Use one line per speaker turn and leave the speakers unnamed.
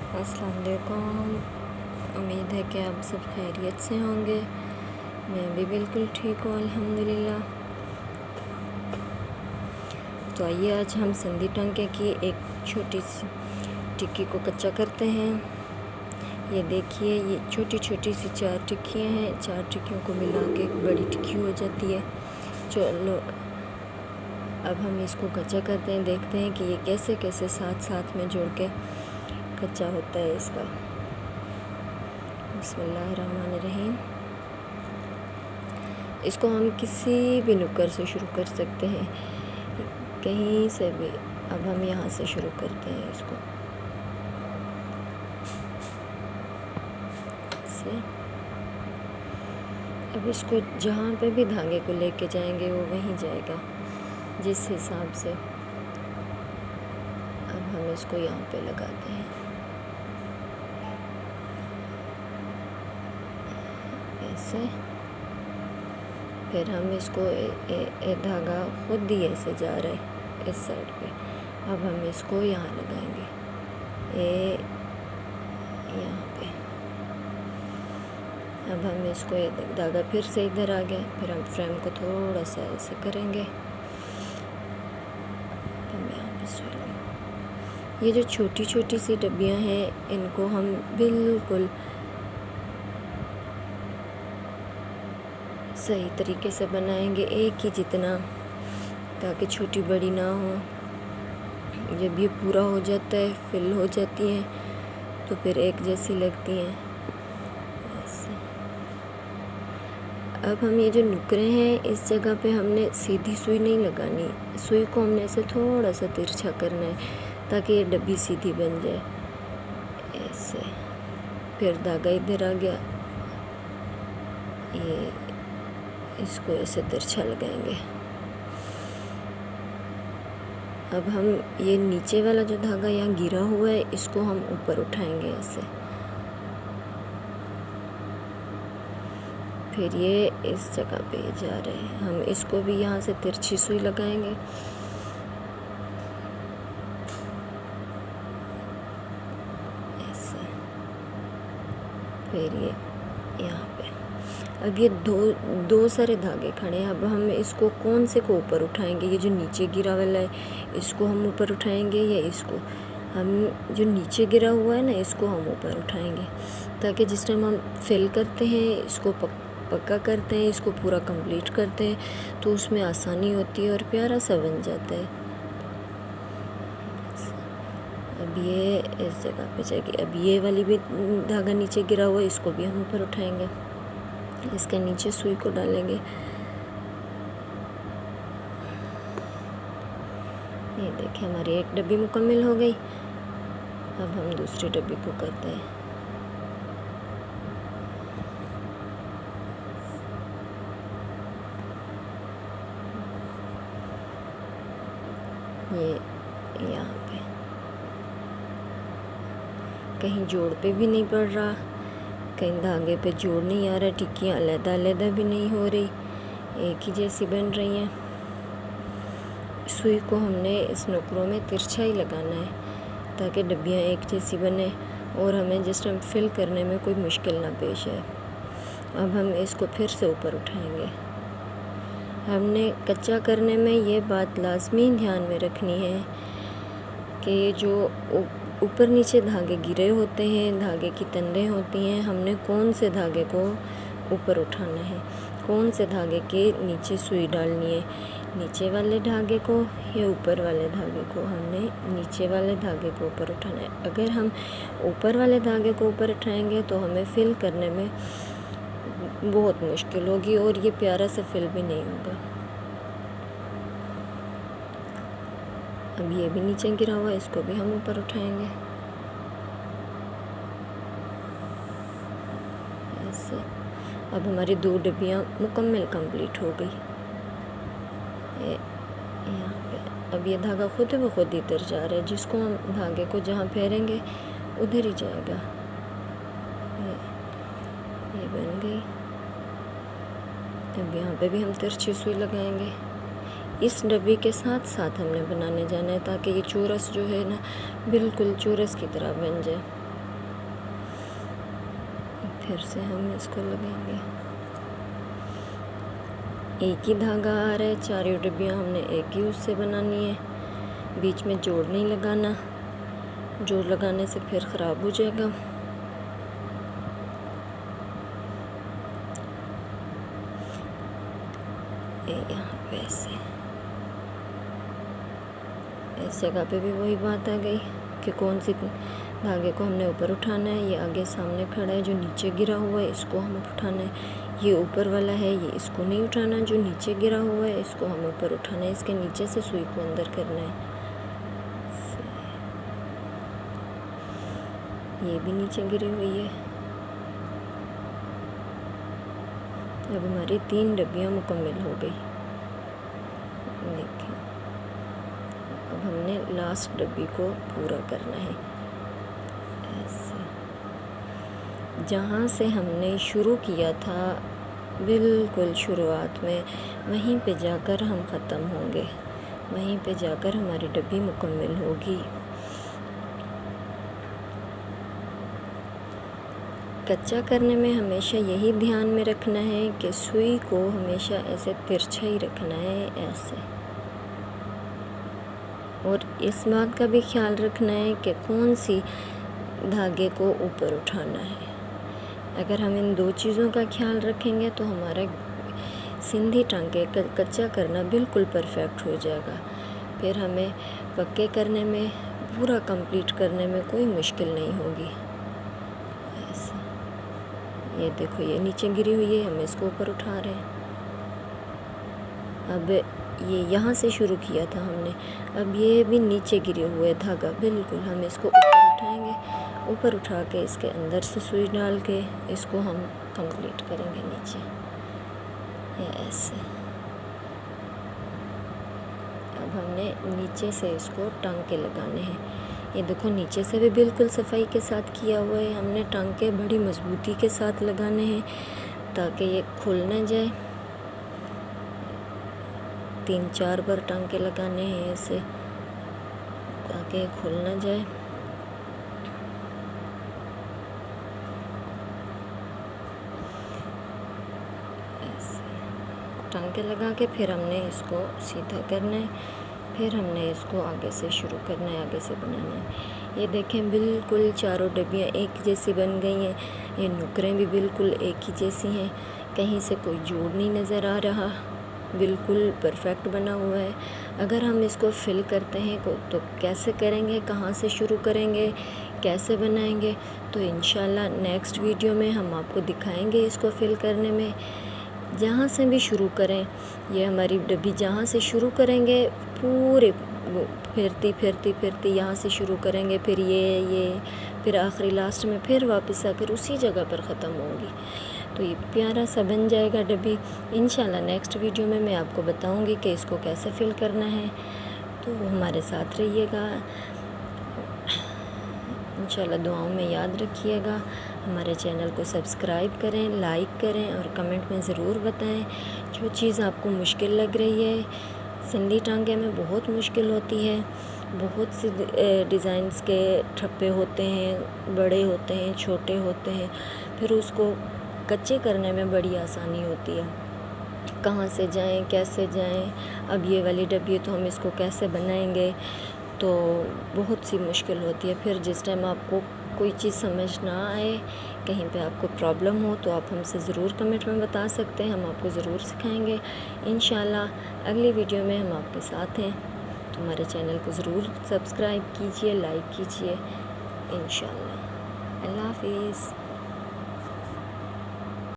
अस्सलाम वालेकुम। उम्मीद है कि आप सब खैरियत से होंगे। मैं भी बिल्कुल ठीक हूँ अल्हम्दुलिल्लाह। तो आइए आज हम सिंधी टंके की एक छोटी सी टिक्की को कच्चा करते हैं। ये देखिए, ये छोटी छोटी सी 4 टिक्कियाँ हैं। 4 टिक्कियों को मिला के एक बड़ी टिक्की हो जाती है। चलो अब हम इसको कच्चा करते हैं, देखते हैं कि ये कैसे कैसे साथ साथ में जोड़ के कच्चा होता है इसका। बिस्मिल्लाहिर्रहमानिर्रहीम। इसको हम किसी भी नुक्कर से शुरू कर सकते हैं, कहीं से भी। अब हम यहाँ से शुरू करते हैं इसको से। अब इसको जहाँ पे भी धागे को लेके जाएंगे वो वहीं जाएगा जिस हिसाब से। अब हम इसको यहाँ पे लगाते हैं ऐसे। फिर हम इसको धागा खुद ही ऐसे जा रहा है इस साइड पे। अब हम इसको यहाँ लगाएंगे यहाँ पे। अब हम इसको धागा फिर से इधर आ गया। फिर हम फ्रेम को थोड़ा सा ऐसे करेंगे। हम यहाँ पे ये जो छोटी छोटी सी डब्बियाँ हैं, इनको हम बिल्कुल सही तरीके से बनाएंगे, एक ही जितना, ताकि छोटी बड़ी ना हो। जब ये पूरा हो जाता है, फिल हो जाती हैं, तो फिर एक जैसी लगती हैं ऐसे। अब हम ये जो नुकरे हैं, इस जगह पे हमने सीधी सुई नहीं लगानी, सुई को हमने ऐसे थोड़ा सा तिरछा करना है ताकि ये डब्बी सीधी बन जाए ऐसे। फिर धागा इधर आ गया, ये इसको ऐसे तिरछा लगाएंगे। अब हम ये नीचे वाला जो धागा यहाँ गिरा हुआ है, इसको हम ऊपर उठाएंगे ऐसे। फिर ये इस जगह पे जा रहे हैं, हम इसको भी यहाँ से तिरछी सुई लगाएंगे ऐसे। फिर ये यहाँ पे। अब ये दो सारे धागे खड़े हैं। अब हम इसको कौन से को ऊपर उठाएंगे? ये जो नीचे गिरा वाला है, इसको हम ऊपर उठाएंगे, या इसको? हम जो नीचे गिरा हुआ है ना, इसको हम ऊपर उठाएंगे, ताकि जिस टाइम हम फिल करते हैं, इसको पक्का करते हैं, इसको पूरा कंप्लीट करते हैं, तो उसमें आसानी होती है और प्यारा सा बन जाता है। अब ये इस जगह पे जाएगी। अब ये वाली भी धागा नीचे गिरा हुआ है, इसको भी हम ऊपर उठाएंगे, इसके नीचे सुई को डालेंगे। ये देखिए, हमारी एक डब्बी मुकम्मल हो गई। अब हम दूसरी डब्बी को करते हैं। ये यहाँ पे कहीं जोड़ पे भी नहीं पड़ रहा, कहीं धागे पे जोड़ नहीं आ रहा, टिक्कियाँ अलग अलग भी नहीं हो रही, एक ही जैसी बन रही हैं। सुई को हमने इस नुकरों में तिरछा ही लगाना है, ताकि डब्बियाँ एक जैसी बने और हमें जिस टाइम फिल करने में कोई मुश्किल ना पेश आए। अब हम इसको फिर से ऊपर उठाएंगे। हमने कच्चा करने में ये बात लाजमी ध्यान में रखनी है कि ये जो ऊपर नीचे धागे गिरे होते हैं, धागे की तंडें होती हैं, हमने कौन से धागे को ऊपर उठाना है, कौन से धागे के नीचे सुई डालनी है, नीचे वाले धागे को या ऊपर वाले धागे को? हमने नीचे वाले धागे को ऊपर उठाना है। अगर हम ऊपर वाले धागे को ऊपर उठाएंगे तो हमें फिल करने में बहुत मुश्किल होगी और ये प्यारा सा फिल भी नहीं होगा। अब ये भी नीचे गिरा हुआ है, इसको भी हम ऊपर उठाएंगे ऐसे। अब हमारी 2 डब्बियाँ मुकम्मल कंप्लीट हो गई यहाँ पे। अब ये धागा खुद ब खुद इधर जा रहा है, जिसको हम धागे को जहाँ फेरेंगे उधर ही जाएगा। ये बन गई। अब यहाँ पे भी हम तिरछी सुई लगाएंगे। इस डब्बी के साथ साथ हमने बनाने जाना है, ताकि ये चोरस जो है ना, बिल्कुल चोरस की तरह बन जाए। پھر سے ہم اس کو لگائیں گے. ایک ہی دھاگا آ رہا ہے, چاروں ڈبیاں ہم نے ایک ہی اس سے بنانی ہے, بیچ میں جوڑ نہیں لگانا, جوڑ لگانے سے پھر خراب ہو جائے گا. یہاں پہ ایسے اس جگہ پہ بھی وہی بات آ گئی کہ کون سی دھاگے کو ہم نے اوپر اٹھانا ہے. یہ آگے سامنے کھڑا ہے, جو نیچے گرا ہوا ہے اس کو ہم اٹھانا ہے. یہ اوپر والا ہے, یہ اس کو نہیں اٹھانا, جو نیچے گرا ہوا ہے اس کو ہم اوپر اٹھانا ہے. اس کے نیچے سے سوئی کو اندر کرنا ہے. یہ بھی نیچے گری ہوئی ہے. اب ہماری 3 ڈبیاں مکمل ہو گئی. دیکھیں اب ہم نے لاسٹ ڈبی کو پورا کرنا ہے. ایسے جہاں سے ہم نے شروع کیا تھا بالکل شروعات میں, وہیں پہ جا کر ہم ختم ہوں گے, وہیں پہ جا کر ہماری ڈبی مکمل ہوگی. کچا کرنے میں ہمیشہ یہی دھیان میں رکھنا ہے کہ سوئی کو ہمیشہ ایسے ترچھا ہی رکھنا ہے, ایسے. اور اس بات کا بھی خیال رکھنا ہے کہ کون سی دھاگے کو اوپر اٹھانا ہے. اگر ہم ان 2 چیزوں کا خیال رکھیں گے تو ہمارا سندھی ٹانکے کچا کرنا بالکل پرفیکٹ ہو جائے گا. پھر ہمیں پکے کرنے میں, پورا کمپلیٹ کرنے میں کوئی مشکل نہیں ہوگی. ایسے یہ دیکھو یہ نیچے گری ہوئی ہے, ہم اس کو اوپر اٹھا رہے ہیں. اب یہ یہاں سے شروع کیا تھا ہم نے, اب یہ بھی نیچے گرے ہوئے دھاگا بالکل, ہم اس کو اوپر اٹھائیں گے. اوپر اٹھا کے اس کے اندر سے سوئی ڈال کے اس کو ہم کمپلیٹ کریں گے نیچے. یہ ایسے اب ہم نے نیچے سے اس کو ٹانکے لگانے ہیں. یہ دیکھو نیچے سے بھی بالکل صفائی کے ساتھ کیا ہوا ہے. ہم نے ٹانکے بڑی مضبوطی کے ساتھ لگانے ہیں تاکہ یہ کھل نہ جائے. 3-4 بار ٹانکے لگانے ہیں ایسے تاکہ یہ کھل نہ جائے. ٹانکے لگا کے پھر ہم نے اس کو سیدھا کرنا ہے. پھر ہم نے اس کو آگے سے شروع کرنا ہے, آگے سے بنانا ہے. یہ دیکھیں بالکل چاروں ڈبیاں ایک جیسی بن گئی ہیں. یہ نکریں بھی بالکل ایک ہی جیسی ہیں, کہیں سے کوئی جوڑ نہیں نظر آ رہا, بالکل پرفیکٹ بنا ہوا ہے. اگر ہم اس کو فل کرتے ہیں تو کیسے کریں گے, کہاں سے شروع کریں گے, کیسے بنائیں گے, تو انشاءاللہ نیکسٹ ویڈیو میں ہم آپ کو دکھائیں گے اس کو فل کرنے میں. جہاں سے بھی شروع کریں, یہ ہماری ڈبی جہاں سے شروع کریں گے پورے پھرتی یہاں سے شروع کریں گے, پھر یہ پھر آخری لاسٹ میں پھر واپس آ کر اسی جگہ پر ختم ہوں گی. تو یہ پیارا سا بن جائے گا ڈبی. انشاءاللہ نیکسٹ ویڈیو میں آپ کو بتاؤں گی کہ اس کو کیسے فل کرنا ہے, تو ہمارے ساتھ رہیے گا. انشاءاللہ دعاؤں میں یاد رکھیے گا. ہمارے چینل کو سبسکرائب کریں, لائک کریں اور کمنٹ میں ضرور بتائیں جو چیز آپ کو مشکل لگ رہی ہے. سندھی ٹانکے میں بہت مشکل ہوتی ہے, بہت سی ڈیزائنز کے ٹھپے ہوتے ہیں, بڑے ہوتے ہیں, چھوٹے ہوتے ہیں. پھر اس کو کچے کرنے میں بڑی آسانی ہوتی ہے, کہاں سے جائیں, کیسے جائیں. اب یہ والی ڈبی تو ہم اس کو کیسے بنائیں گے, تو بہت سی مشکل ہوتی ہے. پھر جس ٹائم آپ کو کوئی چیز سمجھ نہ آئے, کہیں پہ آپ کو پرابلم ہو, تو آپ ہم سے ضرور کمنٹ میں بتا سکتے ہیں, ہم آپ کو ضرور سکھائیں گے. انشاءاللہ اگلی ویڈیو میں ہم آپ کے ساتھ ہیں. تو ہمارے چینل کو ضرور سبسکرائب کیجئے, لائک کیجئے. انشاءاللہ اللہ حافظ.